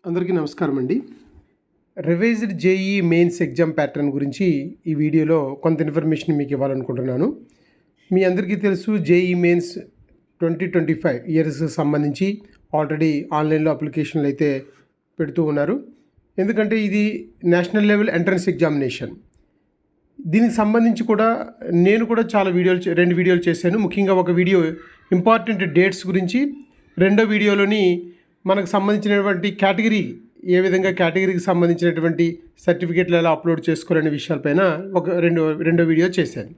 అందరికీ నమస్కారం అండి. Revised JEE mains exam pattern గురించి ఈ వీడియోలో కొంత ఇన్ఫర్మేషన్ మీకు ఇవ్వాలనుకుంటున్నాను. మీ అందరికీ తెలుసు జేఈ మెయిన్స్ 2025 ఇయర్స్కి సంబంధించి ఆల్రెడీ ఆన్లైన్లో అప్లికేషన్లు అయితే పెడుతూ ఉన్నారు. ఎందుకంటే ఇది నేషనల్ లెవెల్ ఎంట్రన్స్ ఎగ్జామినేషన్. దీనికి సంబంధించి కూడా నేను కూడా చాలా రెండు వీడియోలు చేశాను. ముఖ్యంగా ఒక వీడియో ఇంపార్టెంట్ డేట్స్ గురించి, రెండో వీడియోలోని మనకు సంబంధించినటువంటి కేటగిరీ, ఏ విధంగా కేటగిరీకి సంబంధించినటువంటి సర్టిఫికేట్లు ఎలా అప్లోడ్ చేసుకోవాలనే విషయాలపైన రెండో వీడియో చేశాను.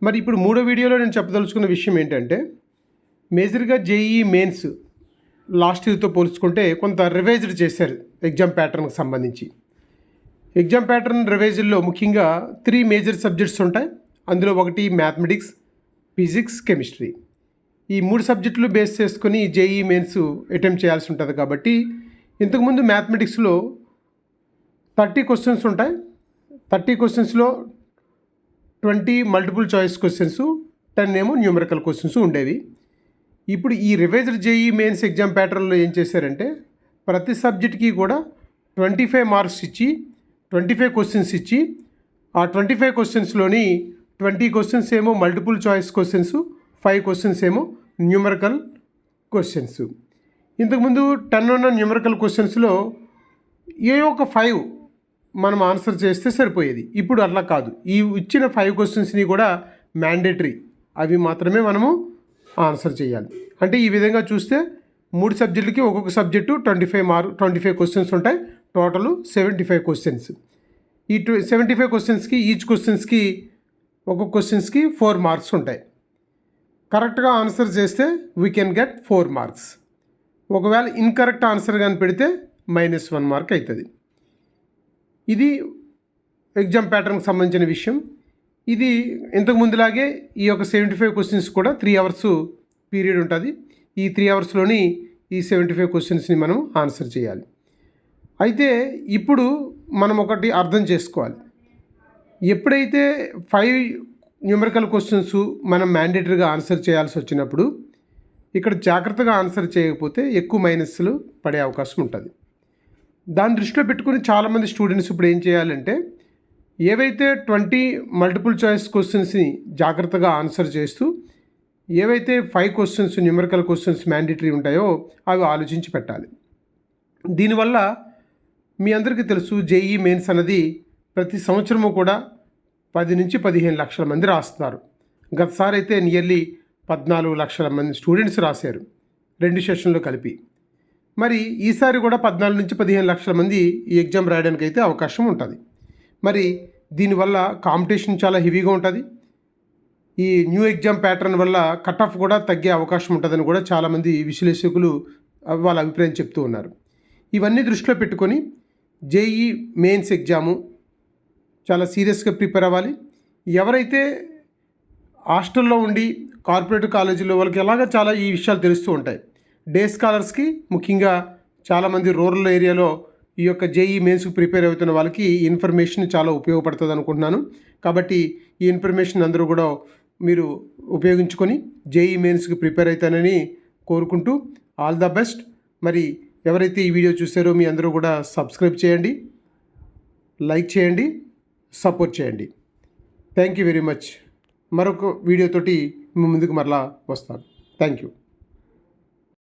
మరి ఇప్పుడు మూడో వీడియోలో నేను చెప్పదలుచుకున్న విషయం ఏంటంటే, మేజర్గా జేఈ మెయిన్స్ లాస్ట్ ఇయర్తో పోల్చుకుంటే కొంత రివైజ్డ్ చేశారు ఎగ్జామ్ ప్యాటర్న్కి సంబంధించి. ఎగ్జామ్ ప్యాటర్న్ రివైజ్లో ముఖ్యంగా 3 మేజర్ సబ్జెక్ట్స్ ఉంటాయి. అందులో ఒకటి మ్యాథమెటిక్స్, ఫిజిక్స్, కెమిస్ట్రీ. ఈ 3 సబ్జెక్టులు బేస్ చేసుకొని జేఈ మెయిన్స్ అటెంప్ట్ చేయాల్సి ఉంటుంది. కాబట్టి ఇంతకుముందు మ్యాథమెటిక్స్లో 30 క్వశ్చన్స్ ఉంటాయి. 30 క్వశ్చన్స్లో 20 మల్టిపుల్ చాయిస్ క్వశ్చన్స్, 10 ఏమో న్యూమరికల్ క్వశ్చన్స్ ఉండేవి. ఇప్పుడు ఈ రివైజ్డ్ జేఈ మెయిన్స్ ఎగ్జామ్ ప్యాటర్న్లో ఏం చేశారంటే, ప్రతి సబ్జెక్ట్కి కూడా 25 మార్క్స్ ఇచ్చి 25 క్వశ్చన్స్ ఇచ్చి, ఆ 25 క్వశ్చన్స్లోని 20 క్వశ్చన్స్ ఏమో మల్టిపుల్ చాయిస్ క్వశ్చన్స్, 5 క్వశ్చన్స్ ఏమో న్యూమరికల్ క్వశ్చన్స్. ఇంతకుముందు 10 ఉన్న న్యూమరికల్ క్వశ్చన్స్లో ఏ ఒక 5 మనం ఆన్సర్ చేస్తే సరిపోయేది. ఇప్పుడు అట్లా కాదు. ఈ ఇచ్చిన 5 క్వశ్చన్స్ని కూడా మ్యాండేటరీ, అవి మాత్రమే మనము ఆన్సర్ చేయాలి. అంటే ఈ విధంగా చూస్తే 3 సబ్జెక్టులకి ఒక్కొక్క సబ్జెక్టు 25 క్వశ్చన్స్ ఉంటాయి. Total 75 questions. ఈ 75 క్వశ్చన్స్కి ఈచ్ క్వశ్చన్స్కి ఒక్కొక్క క్వశ్చన్స్కి 4 మార్క్స్ ఉంటాయి. కరెక్ట్గా ఆన్సర్ చేస్తే వీ కెన్ గెట్ 4 మార్క్స్. ఒకవేళ ఇన్కరెక్ట్ ఆన్సర్ కానీ పెడితే -1 మార్క్ అవుతుంది. ఇది ఎగ్జామ్ ప్యాటర్న్కి సంబంధించిన విషయం. ఇది ఇంతకు ముందులాగే ఈ యొక్క 75 క్వశ్చన్స్ కూడా 3 అవర్స్ పీరియడ్ ఉంటుంది. ఈ 3 అవర్స్లోని ఈ 75 క్వశ్చన్స్ని మనం ఆన్సర్ చేయాలి. అయితే ఇప్పుడు మనం ఒకటి అర్థం చేసుకోవాలి. ఎప్పుడైతే 5 న్యూమరికల్ క్వశ్చన్స్ మనం మ్యాండేటరీగా ఆన్సర్ చేయాల్సి వచ్చినప్పుడు, ఇక్కడ జాగ్రత్తగా ఆన్సర్ చేయకపోతే ఎక్కువ మైనస్లు పడే అవకాశం ఉంటుంది. దాన్ని దృష్టిలో పెట్టుకుని చాలామంది స్టూడెంట్స్ ఇప్పుడు ఏం చేయాలంటే, ఏవైతే 20 మల్టిపుల్ చాయిస్ క్వశ్చన్స్ని జాగ్రత్తగా ఆన్సర్ చేస్తూ, ఏవైతే 5 క్వశ్చన్స్ న్యూమరికల్ క్వశ్చన్స్ మ్యాండేటరీ ఉంటాయో అవి ఆలోచించి పెట్టాలి. దీనివల్ల మీ అందరికీ తెలుసు, జేఈ మెయిన్స్ అన్నది ప్రతి సంవత్సరము కూడా 10 నుంచి 15 లక్షల మంది రాస్తున్నారు. గతసారి అయితే నియర్లీ 14 లక్షల మంది స్టూడెంట్స్ రాశారు 2 సెషన్లు కలిపి. మరి ఈసారి కూడా 14 నుంచి 15 లక్షల మంది ఈ ఎగ్జామ్ రాయడానికి అయితే అవకాశం ఉంటుంది. మరి దీనివల్ల కాంపిటీషన్ చాలా హెవీగా ఉంటుంది. ఈ న్యూ ఎగ్జామ్ ప్యాటర్న్ వల్ల కట్ ఆఫ్ కూడా తగ్గే అవకాశం ఉంటుందని కూడా చాలామంది విశ్లేషకులు వాళ్ళ అభిప్రాయం చెప్తూ ఉన్నారు. ఇవన్నీ దృష్టిలో పెట్టుకొని జేఈ మెయిన్స్ ఎగ్జాము చాలా సీరియస్గా ప్రిపేర్ అవ్వాలి. ఎవరైతే హాస్టల్లో ఉండి కార్పొరేట్ కాలేజీలో వాళ్ళకి ఎలాగ చాలా ఈ విషయాలు తెలుస్తూ ఉంటాయి. డే స్కాలర్స్కి ముఖ్యంగా చాలామంది రూరల్ ఏరియాలో ఈ యొక్క జేఈ మెయిన్స్కి ప్రిపేర్ అవుతున్న వాళ్ళకి ఈ ఇన్ఫర్మేషన్ చాలా ఉపయోగపడుతుంది అనుకుంటున్నాను. కాబట్టి ఈ ఇన్ఫర్మేషన్ అందరూ కూడా మీరు ఉపయోగించుకొని జేఈ మెయిన్స్కి ప్రిపేర్ అవుతానని కోరుకుంటూ ఆల్ ద బెస్ట్. మరి ఎవరైతే ఈ వీడియో చూసారో మీ అందరూ కూడా సబ్స్క్రైబ్ చేయండి, లైక్ చేయండి, సపోర్ట్ చేయండి. Thank you very much. మరొక వీడియోతోటి మీ ముందుకు మరలా వస్తాను. Thank you.